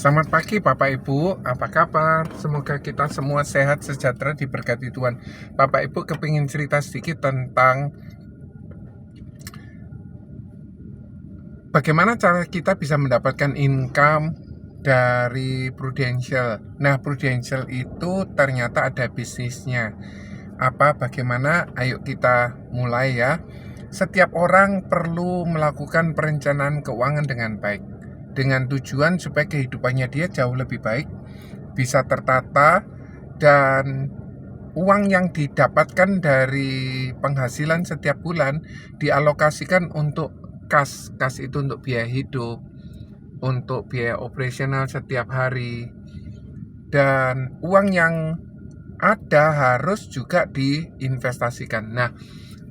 Selamat pagi Bapak Ibu, apa kabar? Semoga kita semua sehat, sejahtera, diberkati Tuhan. Bapak Ibu kepingin cerita sedikit tentang bagaimana cara kita bisa mendapatkan income dari Prudential. Nah, Prudential itu ternyata ada bisnisnya. Bagaimana? Ayo kita mulai ya. Setiap orang perlu melakukan perencanaan keuangan dengan baik, dengan tujuan supaya kehidupannya dia jauh lebih baik, bisa tertata, dan uang yang didapatkan dari penghasilan setiap bulan dialokasikan untuk kas. Kas itu untuk biaya hidup, untuk biaya operasional setiap hari, dan uang yang ada harus juga diinvestasikan. Nah,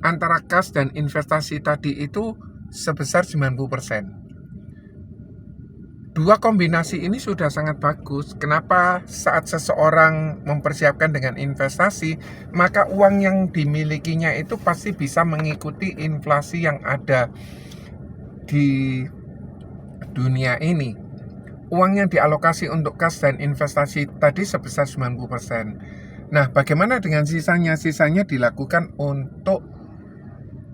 antara kas dan investasi tadi itu sebesar 90%. Dua kombinasi ini sudah sangat bagus. Kenapa? Saat seseorang mempersiapkan dengan investasi, maka uang yang dimilikinya itu pasti bisa mengikuti inflasi yang ada di dunia ini. Uang yang dialokasi untuk kas dan investasi tadi sebesar 90%. Nah, bagaimana dengan sisanya? Sisanya dilakukan untuk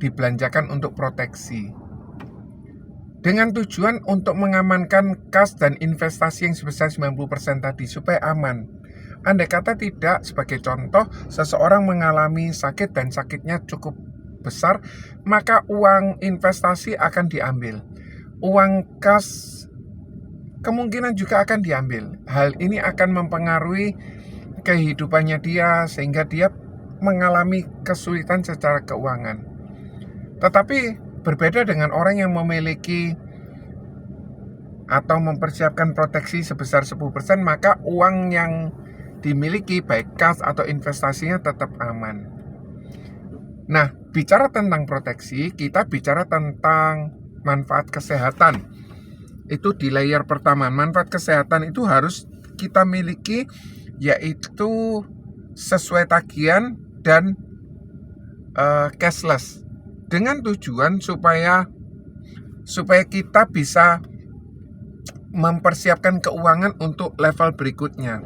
dibelanjakan untuk proteksi, dengan tujuan untuk mengamankan kas dan investasi yang sebesar 90% tadi supaya aman. Andai kata tidak, sebagai contoh, seseorang mengalami sakit dan sakitnya cukup besar, maka uang investasi akan diambil. Uang kas kemungkinan juga akan diambil. Hal ini akan mempengaruhi kehidupannya dia sehingga dia mengalami kesulitan secara keuangan. Tetapi berbeda dengan orang yang memiliki atau mempersiapkan proteksi sebesar 10%, maka uang yang dimiliki baik kas atau investasinya tetap aman. Nah, bicara tentang proteksi, kita bicara tentang manfaat kesehatan. Itu di layer pertama. Manfaat kesehatan itu harus kita miliki, yaitu sesuai tagihan dan cashless, dengan tujuan supaya kita bisa mempersiapkan keuangan untuk level berikutnya.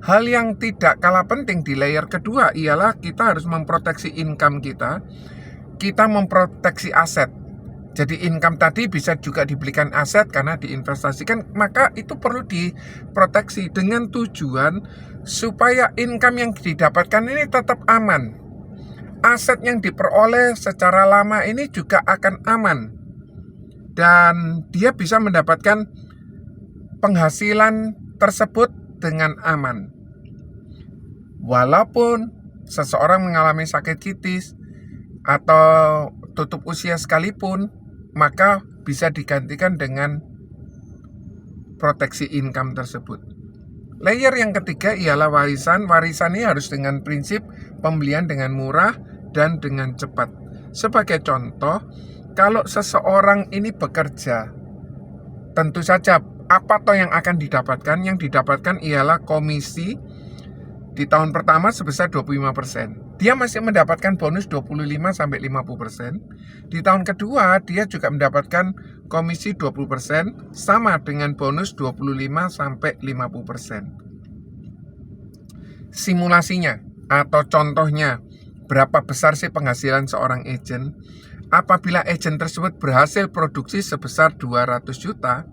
Hal yang tidak kalah penting di layer kedua ialah kita harus memproteksi income kita. Kita memproteksi aset. Jadi income tadi bisa juga dibelikan aset karena diinvestasikan, maka itu perlu diproteksi dengan tujuan supaya income yang didapatkan ini tetap aman. Aset yang diperoleh secara lama ini juga akan aman, dan dia bisa mendapatkan penghasilan tersebut dengan aman. Walaupun seseorang mengalami sakit kritis atau tutup usia sekalipun, maka bisa digantikan dengan proteksi income tersebut. Layer yang ketiga ialah warisan. Warisan ini harus dengan prinsip pembelian dengan murah dan dengan cepat. Sebagai contoh, kalau seseorang ini bekerja, tentu saja apa toh yang akan didapatkan? Yang didapatkan ialah komisi di tahun pertama sebesar 25%. Dia masih mendapatkan bonus 25-50%. Di tahun kedua, dia juga mendapatkan komisi 20%, sama dengan bonus 25-50%. Simulasinya atau contohnya, berapa besar sih penghasilan seorang agen? Apabila agen tersebut berhasil produksi sebesar 200 juta,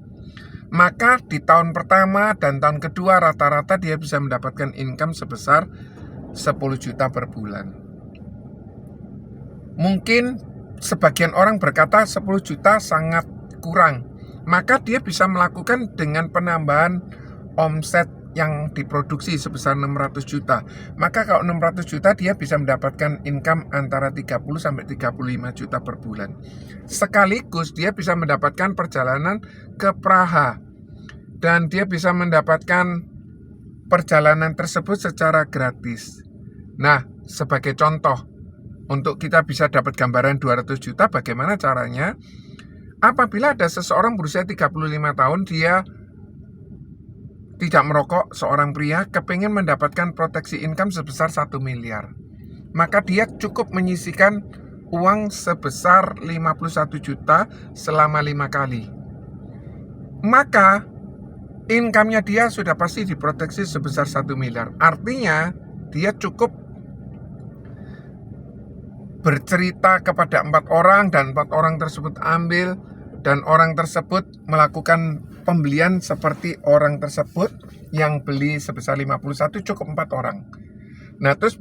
maka di tahun pertama dan tahun kedua rata-rata dia bisa mendapatkan income sebesar 10 juta per bulan. Mungkin sebagian orang berkata 10 juta sangat kurang, maka dia bisa melakukan dengan penambahan omset yang diproduksi sebesar 600 juta. Maka kalau 600 juta dia bisa mendapatkan income antara 30-35 juta per bulan. Sekaligus dia bisa mendapatkan perjalanan ke Praha, dan dia bisa mendapatkan perjalanan tersebut secara gratis. Nah, sebagai contoh, untuk kita bisa dapat gambaran 200 juta, bagaimana caranya? Apabila ada seseorang berusia 35 tahun, dia tidak merokok, seorang pria, kepingin mendapatkan proteksi income sebesar 1 miliar. Maka dia cukup menyisihkan uang sebesar 51 juta selama 5 kali. Maka income-nya dia sudah pasti diproteksi sebesar 1 miliar. Artinya dia cukup bercerita kepada 4 orang dan 4 orang tersebut ambil, dan orang tersebut melakukan pembelian seperti orang tersebut yang beli sebesar 51, cukup 4 orang. Nah, terus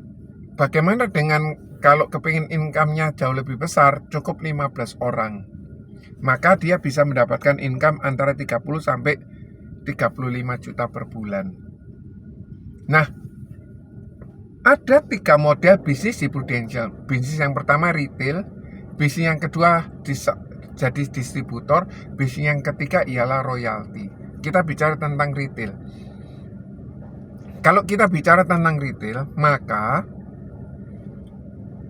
bagaimana dengan kalau kepingin income-nya jauh lebih besar, cukup 15 orang. Maka dia bisa mendapatkan income antara 30 sampai 35 juta per bulan. Nah, ada 3 model bisnis di Prudential. Bisnis yang pertama retail, bisnis yang kedua jadi distributor, bisnis yang ketiga ialah royalty. Kita bicara tentang retail. Kalau kita bicara tentang retail, maka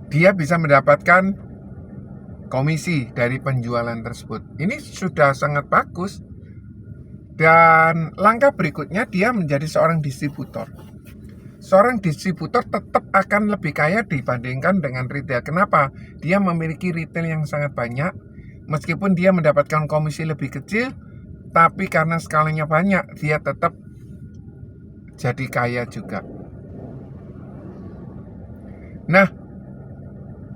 dia bisa mendapatkan komisi dari penjualan tersebut. Ini sudah sangat bagus. Dan langkah berikutnya dia menjadi seorang distributor. Seorang distributor tetap akan lebih kaya dibandingkan dengan retail. Kenapa? Dia memiliki retail yang sangat banyak. Meskipun dia mendapatkan komisi lebih kecil, tapi karena skalanya banyak, dia tetap jadi kaya juga. Nah,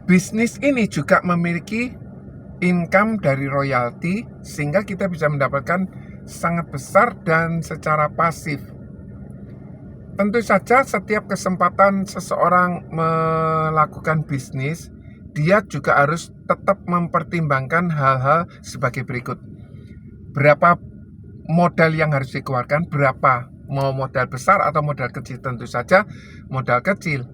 bisnis ini juga memiliki income dari royalti, sehingga kita bisa mendapatkan sangat besar dan secara pasif. Tentu saja setiap kesempatan seseorang melakukan bisnis, dia juga harus tetap mempertimbangkan hal-hal sebagai berikut. Berapa modal yang harus dikeluarkan, berapa, mau modal besar atau modal kecil? Tentu saja modal kecil.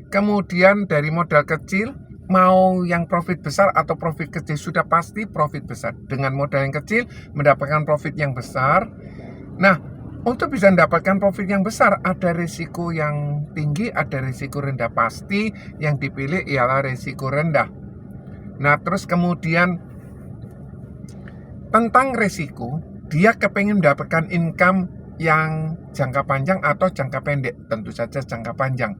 Kemudian dari modal kecil, mau yang profit besar atau profit kecil? Sudah pasti profit besar. Dengan modal yang kecil mendapatkan profit yang besar. Nah, untuk bisa mendapatkan profit yang besar, ada risiko yang tinggi, ada risiko rendah. Pasti yang dipilih ialah risiko rendah. Nah, terus kemudian tentang risiko, dia kepengen mendapatkan income yang jangka panjang atau jangka pendek. Tentu saja jangka panjang.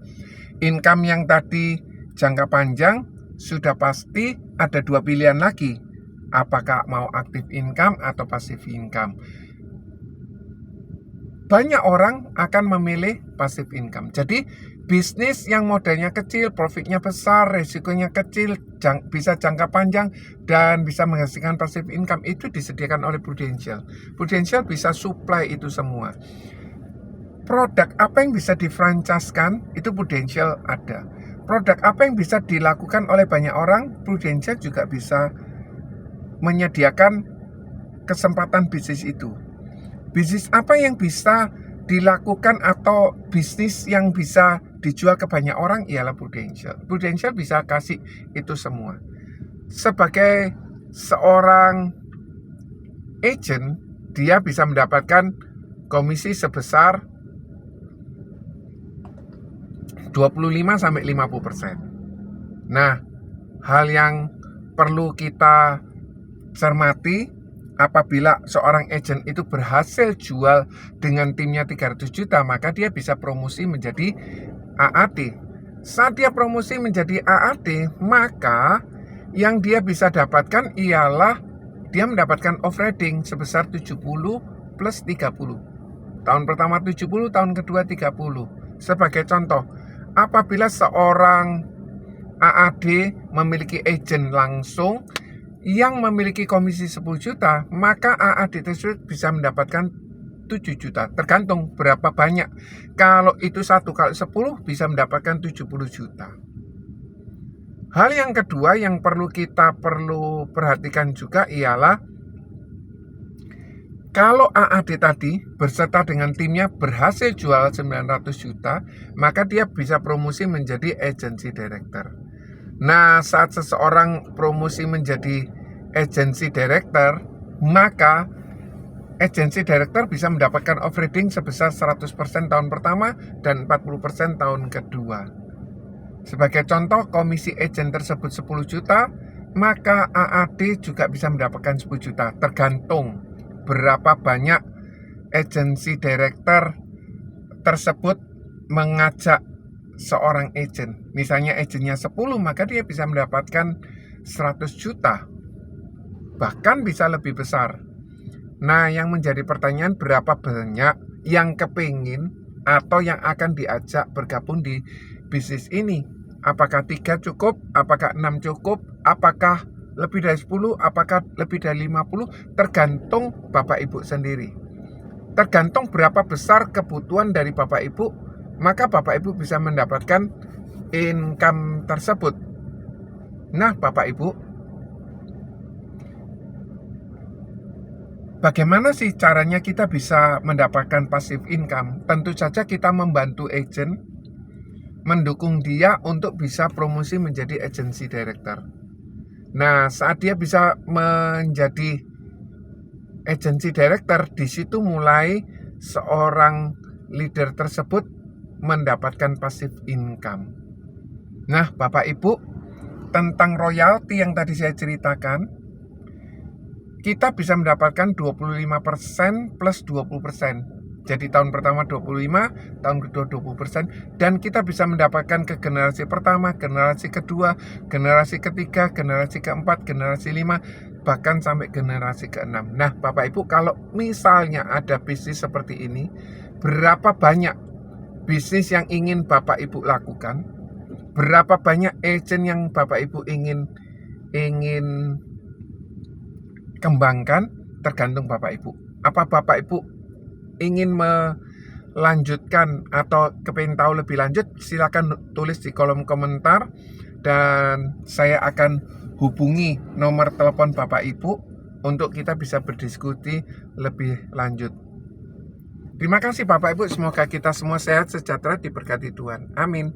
Income yang tadi jangka panjang, sudah pasti ada 2 pilihan lagi. Apakah mau aktif income atau passive income? Banyak orang akan memilih passive income. Jadi bisnis yang modalnya kecil, profitnya besar, resikonya kecil, bisa jangka panjang, dan bisa menghasilkan passive income, itu disediakan oleh Prudential. Prudential bisa supply itu semua. Produk apa yang bisa difranchiskan, itu Prudential ada. Produk apa yang bisa dilakukan oleh banyak orang, Prudential juga bisa menyediakan kesempatan bisnis itu. Bisnis apa yang bisa dilakukan atau bisnis yang bisa dijual ke banyak orang ialah Prudential. Prudential bisa kasih itu semua. Sebagai seorang agent, dia bisa mendapatkan komisi sebesar 25-50%. Nah, hal yang perlu kita cermati, apabila seorang agent itu berhasil jual dengan timnya 300 juta, maka dia bisa promosi menjadi AAD. Saat dia promosi menjadi AAD, maka yang dia bisa dapatkan ialah dia mendapatkan off-roading sebesar 70 plus 30. Tahun pertama 70, tahun kedua 30. Sebagai contoh, apabila seorang AAD memiliki agent langsung yang memiliki komisi 10 juta, maka AAD tersebut bisa mendapatkan 7 juta. Tergantung berapa banyak. Kalau itu 1 kali 10 bisa mendapatkan 70 juta. Hal yang kedua yang kita perlu perhatikan juga ialah kalau AAD tadi berserta dengan timnya berhasil jual 900 juta, maka dia bisa promosi menjadi agency director. Nah, saat seseorang promosi menjadi agency director, maka agency director bisa mendapatkan off-roading sebesar 100% tahun pertama dan 40% tahun kedua. Sebagai contoh, komisi agent tersebut 10 juta, maka AAD juga bisa mendapatkan 10 juta. Tergantung berapa banyak agency director tersebut mengajak seorang agent. Misalnya agentnya 10, maka dia bisa mendapatkan 100 juta. Bahkan bisa lebih besar. Nah, yang menjadi pertanyaan, berapa banyak yang kepingin atau yang akan diajak bergabung di bisnis ini? Apakah 3 cukup? Apakah 6 cukup? Apakah lebih dari 10? Apakah lebih dari 50? Tergantung Bapak Ibu sendiri. Tergantung berapa besar kebutuhan dari Bapak Ibu, maka Bapak Ibu bisa mendapatkan income tersebut. Nah, Bapak Ibu, bagaimana sih caranya kita bisa mendapatkan passive income? Tentu saja kita membantu agent, mendukung dia untuk bisa promosi menjadi agency director. Nah, saat dia bisa menjadi agency director, di situ mulai seorang leader tersebut mendapatkan passive income. Nah, Bapak Ibu, tentang royalti yang tadi saya ceritakan, kita bisa mendapatkan 25% plus 20%. Jadi tahun pertama 25, tahun kedua 20%, dan kita bisa mendapatkan ke generasi pertama, generasi kedua, generasi ketiga, generasi keempat, generasi 5, bahkan sampai generasi ke-6. Nah, Bapak Ibu, kalau misalnya ada bisnis seperti ini, berapa banyak bisnis yang ingin Bapak Ibu lakukan? Berapa banyak agent yang Bapak Ibu ingin kembangkan? Tergantung Bapak Ibu. Apa Bapak Ibu ingin melanjutkan atau kepingin tahu lebih lanjut? Silakan tulis di kolom komentar dan saya akan hubungi nomor telepon Bapak Ibu untuk kita bisa berdiskusi lebih lanjut. Terima kasih Bapak Ibu, semoga kita semua sehat, sejahtera, diberkati Tuhan. Amin.